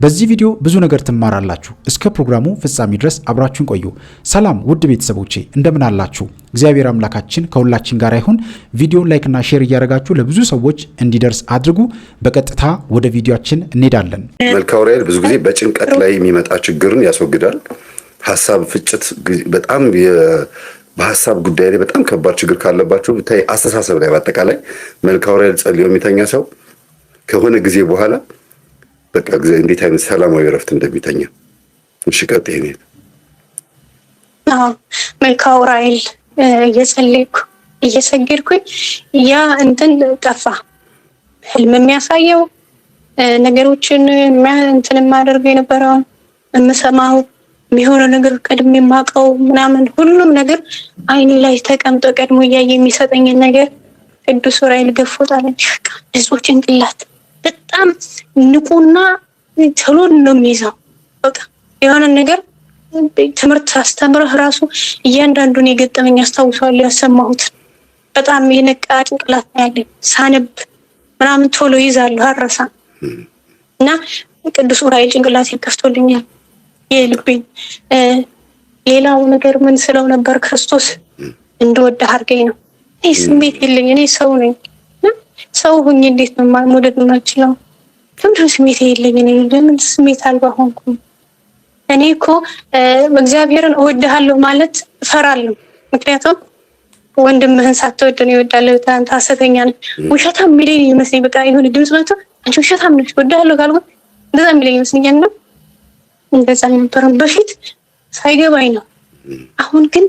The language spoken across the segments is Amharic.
በዚህ ቪዲዮ ብዙ ነገር ትማራላችሁ። እስከ ፕሮግራሙ ፍጻሜ ድረስ አብራችሁን ቆዩ። ሰላም ውድ ቤተሰቦቼ እንደምን አላችሁ? እግዚአብሔር አምላካችን ከሁላችን ጋር ይሁን። ቪዲዮን ላይክና ሼር እያደረጋችሁ ለብዙ ሰዎች እንዲደርስ አድርጉ። በቀጥታ ወደ ቪዲዮአችን እንሄዳለን። መልክዓ ዑራኤል ብዙ ጊዜ በጭንቀት ላይ የሚመጣ ችግርን ያስወግዳል። ሀሳብ ፍጭት በጣም በሀሳብ ጉዳይ ላይ በጣም ከባድ ችግር ካለባችሁ ብታይ አስተሳሰብ ላይ በአጠቃላይ መልክዓ ዑራኤል ጸልዮ የሚተኛ ሰው ከሆነ ጊዜ በኋላ በቃ እንዴት አይነት ሰላማዊ እረፍት እንደሚተኛ። እሺ ቀጥይ። እኔ መልክዓ ዑራኤል እየሰገድኩኝ ያ እንትን ጠፋ። ህልም የሚያሳየው ነገሮችን እንትን የማደርገው የነበረው የምሰማው የሚሆነው ነገር ቀድሜ የማውቀው ምናምን ሁሉም ነገር አይኔ ላይ ተቀምጦ ቀድሞ እያየ የሚሰጠኝን ነገር ቅዱስ ዑራኤል ገፎታል። ንጹህ ጭንቅላት በጣም ንቁና ቶሎ ነው የሚይዘው። በቃ የሆነ ነገር ትምህርት አስተምረህ ራሱ እያንዳንዱን የገጠመኝ አስታውሰዋለሁ። ያሰማሁት በጣም የነቃ ጭንቅላት ነው ያለኝ። ሳነብ ምናምን ቶሎ ይዛለሁ አልረሳም። እና ቅዱስ ዑራኤል ጭንቅላት ከፍቶልኛል የልቤን። ሌላው ነገር ምን ስለው ነበር? ክርስቶስ እንደወደህ አድርገኝ ነው። እኔ ስሜት የለኝ፣ እኔ ሰው ነኝ። ሰው ሁኜ እንዴት ነው መውደድ የማልችለው? ለምን ስሜት የለኝ? እኔ ለምን ስሜት አልባ ሆንኩ? እኔ እኮ እግዚአብሔርን እወድሃለሁ ማለት እፈራለሁ። ምክንያቱም ወንድምህን ሳትወድ ነው ይወዳል። አንተ ሐሰተኛ ነህ፣ ውሸታም የሚለኝ ይመስለኝ። በቃ የሆነ ድምፅ መጥቶ አንቺ ውሸታም ነሽ እወድሃለሁ ካልኩ እንደዛ የሚለኝ ይመስለኛል። ነው እንደዛ አልነበረም በፊት ሳይገባኝ ነው። አሁን ግን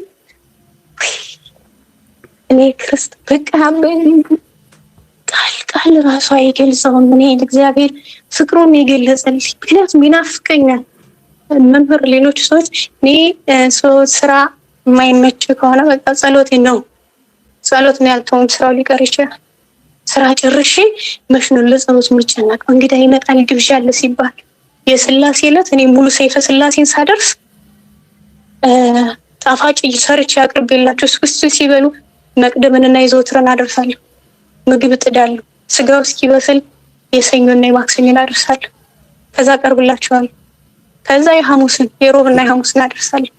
እኔ ክርስቶስ በቃ ቃል ራሱ አይገልጸውም። እኔ እግዚአብሔር ፍቅሩን የገለጸልኝ ምክንያቱም ይናፍቀኛል። መምህር ሌሎች ሰዎች እኔ ስራ የማይመች ከሆነ በቃ ጸሎት ነው ያልተውም ስራው ሊቀር ይችላል። ስራ ጨርሼ መሽኖ ለጸሎት የሚጨነቅ እንግዳ ይመጣል ግብዣ አለ ሲባል የስላሴ ዕለት እኔ ሙሉ ሰይፈ ስላሴን ሳደርስ ጣፋጭ ሰርቼ አቅርቤላቸው እስክስቱ ሲበሉ መቅደምንና የዘወትርን አደርሳለሁ። ምግብ እጥዳለሁ። ስጋው እስኪበስል የሰኞና የማክሰኞን አደርሳለሁ። ከዛ አቀርብላቸዋለሁ። ከዛ የሮብና የሐሙስን አደርሳለሁ።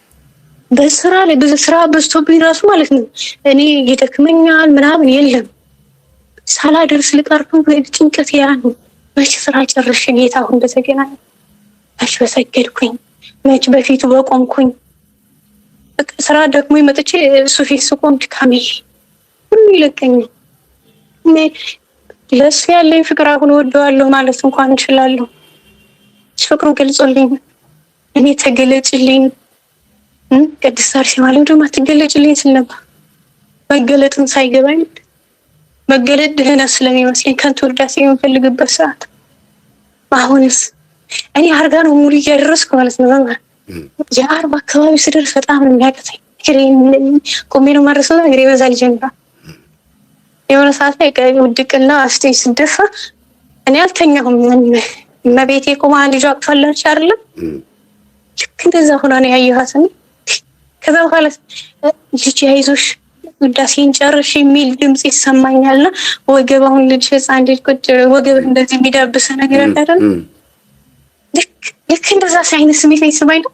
በስራ ላይ ብዙ ስራ በዝቶብኝ ራሱ ማለት ነው እኔ ይደክመኛል ምናምን የለም ሳላደርስ ልቀርቡ ጭንቀት ያ ነው። መች ስራ ጨርሼ ጌታ አሁን በተገናኘ መች በሰገድኩኝ፣ መች በፊቱ በቆምኩኝ። ስራ ደግሞ መጥቼ እሱ ፊት ስቆም ድካሜ ሁሉ ይለቀኛል። ለእሱ ያለኝ ፍቅር አሁን እወደዋለሁ ማለት እንኳን እችላለሁ። ፍቅሩ ገልጾልኝ እኔ ተገለጭልኝ ቅድስት አርሴማ ደግሞ አትገለጭልኝ ስል ነበር። መገለጥን ሳይገባኝ መገለጥ ድህነት ስለሚመስለኝ ከንቱ ውዳሴ የምፈልግበት ሰዓት አሁንስ እኔ አርጋ ነው ሙሉ እያደረስኩ ማለት ነው። የአርባ አካባቢ ስደርስ በጣም ነው የሚያቀተኝ። ቆሜ ነው ማድረስ ነው እግሬ በዛል ጀምራ የሆነ ሰዓት ላይ ውድቅና አስቴ ስደፋ እኔ አልተኛሁም። እመቤቴ ቆማ ልጇ አቅፋለች አይደለም ልክ እንደዛ ሆና ነው ያየኋት። ከዛ በኋላ ልጅ አይዞሽ ውዳሴን ጨርሽ የሚል ድምፅ ይሰማኛልና ወገብ አሁን ልጅ ህፃን ልጅ ቁጭ ወገብ እንደዚህ የሚዳብሰ ነገር አይደለም። ልክ እንደዛ አይነት ስሜት ይሰማኝ ነው።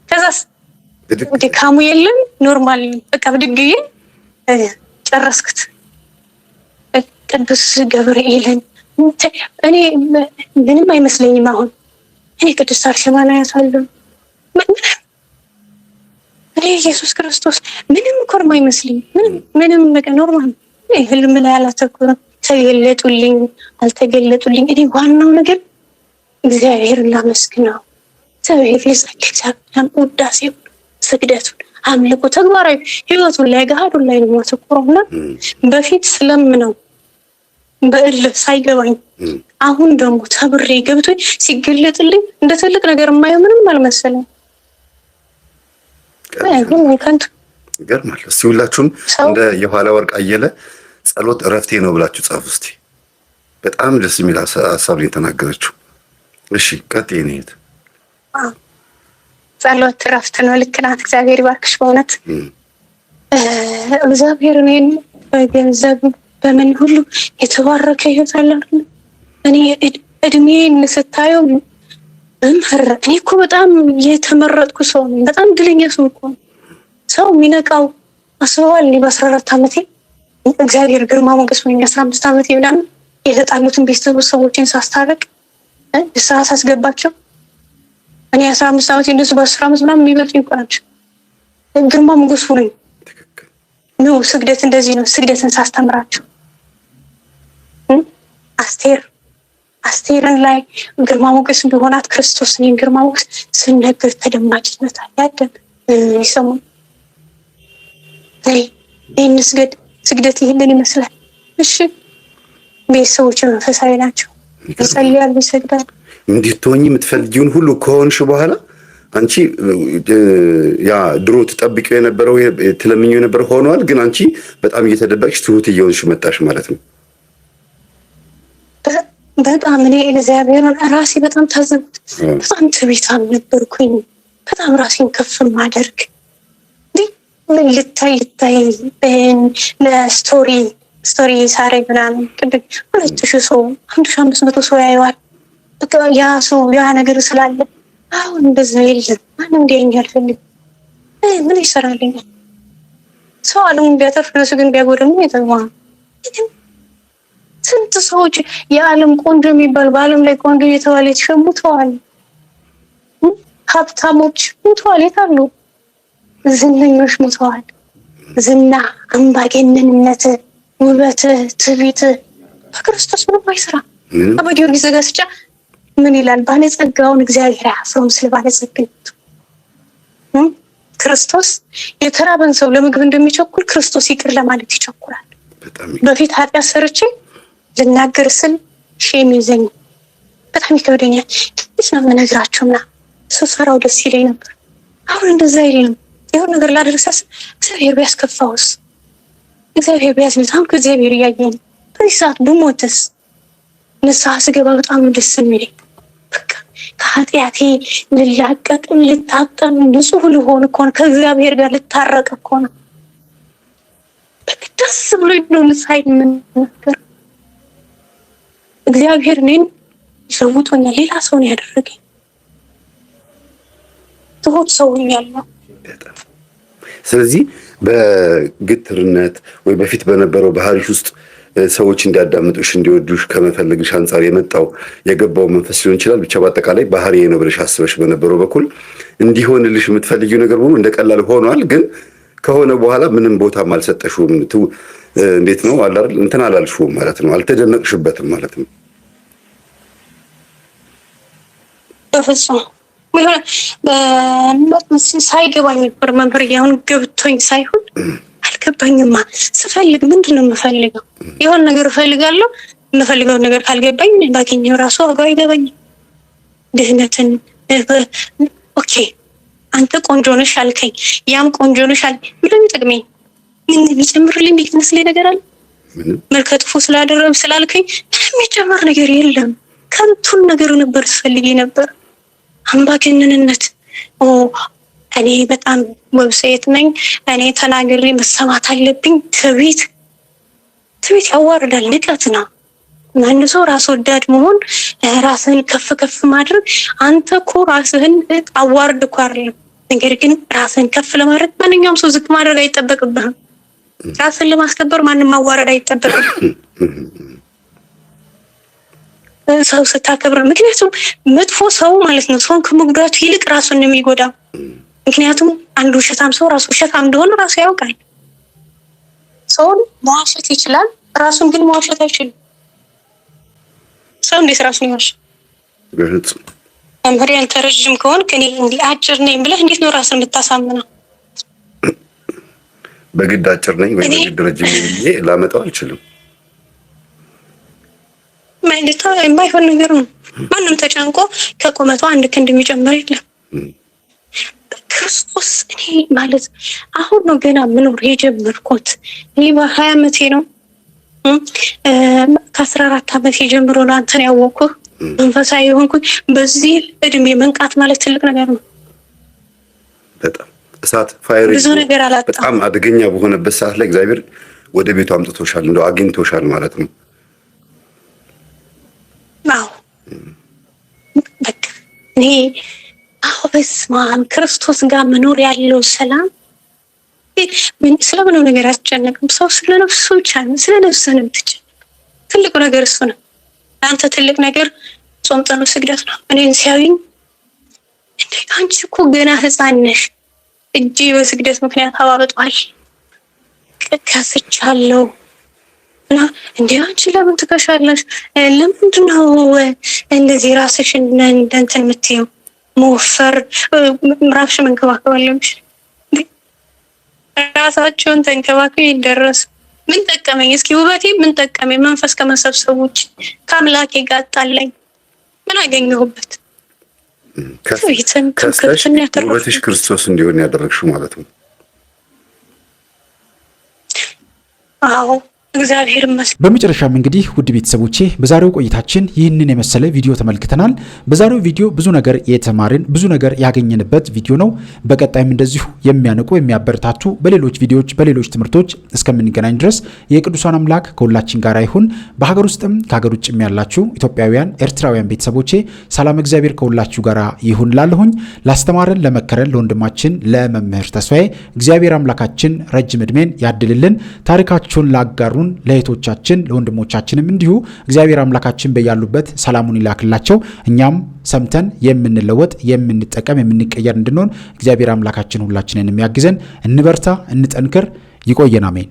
ከዛ ድካሙ የለም ኖርማል በቃ ብድግዬ ጨረስኩት። ቅዱስ ገብርኤልን እኔ ምንም አይመስለኝም። አሁን እኔ ቅዱስ አርሴማን አያታለሁ። እኔ ኢየሱስ ክርስቶስ ምንም ኮርማ አይመስልኝ። ምንም በቃ ኖርማል ህልም ላይ አላተኩርም። ተገለጡልኝ አልተገለጡልኝ እኔ ዋናው ነገር እግዚአብሔርን ላመስግነው። እግዚአብሔር ሊጸልይ እግዚአብሔርን ውዳሴው፣ ስግደቱን፣ አምልኮ ተግባራዊ ህይወቱን ላይ ገሃዱን ላይ ነው ማተኩረውና በፊት ስለምነው በእልህ ሳይገባኝ አሁን ደግሞ ተብሬ ገብቶኝ ሲገለጥልኝ እንደ ትልቅ ነገር የማየው ምንም አልመሰለኝ። ይገርማል። እስቲ ሁላችሁም እንደ የኋላ ወርቅ አየለ ጸሎት እረፍቴ ነው ብላችሁ ጻፉ እስቲ። በጣም ደስ የሚል ሀሳብ ነው የተናገረችው። እሺ ቀጥይ። እኔት ጸሎት እረፍት ነው። ልክ ናት። እግዚአብሔር ይባርክሽ በእውነት እግዚአብሔር እኔን በገንዘብ በምን ሁሉ የተባረከ ህይወት አለ። እኔ እድሜን ስታየው መምህር እኔ እኮ በጣም የተመረጥኩ ሰው ነኝ። በጣም ድለኛ ሰው እኮ ሰው የሚነቃው አስበዋል። እኔ በ14 ዓመቴ እግዚአብሔር ግርማ ሞገስ ሆኝ 15 ዓመቴ ምናምን የተጣሉትን ቤተሰቦችን ሳስታረቅ ንስሐ ሳስገባቸው እኔ 15 ዓመቴ እነሱ በ10 ዓመት ምናምን የሚበልጡኝ እኮ ናቸው። ግርማ ሞገስ ሆኝ ነው። ስግደት እንደዚህ ነው። ስግደትን ሳስተምራቸው አስቴርን ላይ ግርማ ሞገስ ቢሆናት ክርስቶስ እኔን ግርማ ሞገስ ስነግር ተደማጭነት አያደም ይሰሙ ይህን ስግደት ይህንን ይመስላል። እሺ ቤተሰቦች መንፈሳዊ ናቸው፣ ይጸልያሉ፣ ይሰግዳሉ። እንድትሆኚ የምትፈልጊውን ሁሉ ከሆንሽ በኋላ አንቺ ያ ድሮ ትጠብቂው የነበረው ትለምኚው የነበረው ሆኗል። ግን አንቺ በጣም እየተደበቅሽ ትሁት እየሆንሽ መጣሽ ማለት ነው። በጣም እኔ እግዚአብሔርን ራሴ በጣም ታዘብኩት። በጣም ትዕቢታም ነበርኩኝ። በጣም ራሴን ከፍ ማደርግ ልታይ ለስቶሪ ሳረግ ምናምን ቅድም 2000 ሰው 1500 ሰው ያየዋል። ያ ሰው ያ ነገር ስላለ አሁን እንደዛ የለም። ማንም እንዲያየኝ አልፈልግም። ምን ይሰራልኛል? ሰው ዓለሙን ቢያተርፍ እነሱ ግን ቢያጎደሙ የተማ ስንት ሰዎች የዓለም ቆንጆ የሚባል በዓለም ላይ ቆንጆ እየተባለ የተሸሙተዋል። ሀብታሞች ሙተዋል። የታሉ? ዝነኞች ሙተዋል። ዝና፣ አምባገነንነት፣ ውበት፣ ትዕቢት በክርስቶስ ምንም አይሰራ። አባ ጊዮርጊስ ዘጋስጫ ምን ይላል? ባለጸጋውን እግዚአብሔር አያፍረውም ስለ ባለጸግነቱ። ክርስቶስ የተራበን ሰው ለምግብ እንደሚቸኩል ክርስቶስ ይቅር ለማለት ይቸኩላል። በፊት ኃጢአት ሰርቼ ልናገር ስል ሼም ይዘኝ በጣም ይከብደኛል። ትንሽ ነው የምነግራቸውና ስሰራው ደስ ይለኝ ነበር። አሁን እንደዛ የለም። ይሁን ነገር ላደርሳስ እግዚአብሔር ቢያስከፋውስ? እግዚአብሔር ቢያስመታ እግዚአብሔር እያየኝ በዚህ ሰዓት ብሞትስ? ንስሐ ስገባ በጣም ደስ የሚለኝ በቃ ከኃጢአቴ ልላቀቅ፣ ልታጠም፣ ንጹህ ልሆን እኮ ነው። ከእግዚአብሔር ጋር ልታረቅ እኮ ነው። በቃ ደስ ብሎኝ ነው ንስሐ የምናገር። እግዚአብሔር እኔን ይሰውቶኛል። ሌላ ሰው ነው ያደረገኝ። ትሁት ሰው ሆኛለሁ። ስለዚህ በግትርነት ወይ በፊት በነበረው ባህሪሽ ውስጥ ሰዎች እንዲያዳምጡሽ እንዲወዱሽ ከመፈለግሽ አንጻር የመጣው የገባው መንፈስ ሊሆን ይችላል። ብቻ በአጠቃላይ ባህሪ ነው ብለሽ አስበሽ በነበረው በኩል እንዲሆንልሽ የምትፈልጊው ነገር ሁሉ እንደቀላል ሆኗል። ግን ከሆነ በኋላ ምንም ቦታም አልሰጠሽውም። እንዴት ነው አላል እንትን አላልሽውም ማለት ነው። አልተደነቅሽበትም ማለት ነው። በፍጹም ሳይገባኝ ነበር መምህር። አሁን ገብቶኝ ሳይሆን አልገባኝማ። ስፈልግ ምንድን ነው የምፈልገው? የሆነ ነገር እፈልጋለሁ። የምፈልገውን ነገር ካልገባኝ ባገኘው ራሱ ዋጋ አይገባኝም። ድህነትን ኦኬ አንተ ቆንጆ ነሽ አልከኝ፣ ያም ቆንጆ ነሽ አልከኝ። ምንም ጥቅሜ ምን የሚጨምርልኝ የሚመስለኝ ነገር አለ? መልከ ጥፉ ስላልከኝ የሚጨምር ነገር የለም። ከንቱን ነገር ነበር ስፈልግ ነበር። አምባገነንነት እኔ በጣም ወብሴት ነኝ፣ እኔ ተናግሬ መሰማት አለብኝ። ትዕቢት ያዋርዳል። ንቀት ነው። ማን ሰው ራስ ወዳድ መሆን፣ ራስህን ከፍ ከፍ ማድረግ። አንተ እኮ ራስህን አዋርድ እኮ አይደለም። ነገር ግን ራስህን ከፍ ለማድረግ ማንኛውም ሰው ዝቅ ማድረግ አይጠበቅብህም። ራስህን ለማስከበር ማንም ማዋረድ አይጠበቅብህም። ሰው ስታከብር፣ ምክንያቱም መጥፎ ሰው ማለት ነው ሰውን ከመጉዳቱ ይልቅ ራሱን ነው የሚጎዳው። ምክንያቱም አንዱ ውሸታም ሰው ራሱ ውሸታም እንደሆነ ራሱ ያውቃል። ሰውን መዋሸት ይችላል፣ ራሱን ግን መዋሸት አይችልም። ሰው እንዴት ራሱን ይዋሽ? መምህር አንተ ረዥም ከሆንክ እኔ እንዲህ አጭር ነኝ ብለህ እንዴት ነው ራስን የምታሳምነው? በግድ አጭር ነኝ ወይ በግድ ረጅም ነኝ ብዬ ላመጣው አልችልም። ማለት የማይሆን ነገር ነው። ማንም ተጨንቆ ከቁመቱ አንድ ክንድ የሚጨምር የለም። ክርስቶስ እኔ ማለት አሁን ነው ገና ምኖር የጀመርኩት። እኔ በ20 ዓመቴ ነው። ከ14 ዓመቴ ጀምሮ ነው አንተን ያወቅኩህ መንፈሳዊ የሆንኩኝ። በዚህ እድሜ መንቃት ማለት ትልቅ ነገር ነው። በጣም እሳት ፋይር ብዙ ነገር አላጣም። በጣም አደገኛ በሆነበት ሰዓት ላይ እግዚአብሔር ወደ ቤቱ አምጥቶሻል፣ እንደው አግኝቶሻል ማለት ነው። አዎ በቃ እኔ በስመ አብ ክርስቶስ ጋር መኖር ያለው ሰላም ስለምነው ነገር አስጨነቅም። ሰው ስለ ነፍሱ ብቻ ነው፣ ስለ ነፍሱ ነው የምትጨነቅ። ትልቁ ነገር እሱ ነው። አንተ ትልቅ ነገር ጾም፣ ጸሎት፣ ስግደት ነው። እኔን ሲያዩኝ እንዴ አንቺ እኮ ገና ሕፃን ነሽ፣ እጅ በስግደት ምክንያት አባብጧል፣ ከስቻለሁ እና እንዴ አንቺ ለምን ትከሻለሽ? ለምንድን ነው እንደዚህ ራስሽን እንትን የምትይው? መወፈር ራስሽ መንከባከብ አለብሽ። ራሳቸውን ተንከባከብ ይደረስ። ምን ጠቀመኝ? እስኪ ውበቴ ምን ጠቀመኝ? መንፈስ ከመሰብሰቦች ከአምላኬ ጋር ጣለኝ። ምን አገኘሁበት? ውበትሽ ክርስቶስ እንዲሆን ያደረግሽው ማለት ነው። አዎ እግዚአብሔር ይመስገን። በመጨረሻም እንግዲህ ውድ ቤተሰቦቼ በዛሬው ቆይታችን ይህንን የመሰለ ቪዲዮ ተመልክተናል። በዛሬው ቪዲዮ ብዙ ነገር የተማርን ብዙ ነገር ያገኘንበት ቪዲዮ ነው። በቀጣይም እንደዚሁ የሚያንቁ የሚያበረታቱ በሌሎች ቪዲዮዎች በሌሎች ትምህርቶች እስከምንገናኝ ድረስ የቅዱሳን አምላክ ከሁላችን ጋር ይሁን። በሀገር ውስጥም ከሀገር ውጭም ያላችሁ ኢትዮጵያውያን፣ ኤርትራውያን ቤተሰቦቼ ሰላም እግዚአብሔር ከሁላችሁ ጋር ይሁን ላለሁኝ ላስተማረን ለመከረን ለወንድማችን ለመምህር ተስፋዬ እግዚአብሔር አምላካችን ረጅም ዕድሜን ያድልልን። ታሪካቸውን ላጋሩ ለእህቶቻችን ለወንድሞቻችንም እንዲሁ እግዚአብሔር አምላካችን በያሉበት ሰላሙን ይላክላቸው። እኛም ሰምተን የምንለወጥ የምንጠቀም የምንቀየር እንድንሆን እግዚአብሔር አምላካችን ሁላችንን የሚያግዘን። እንበርታ፣ እንጠንክር። ይቆየን። አሜን።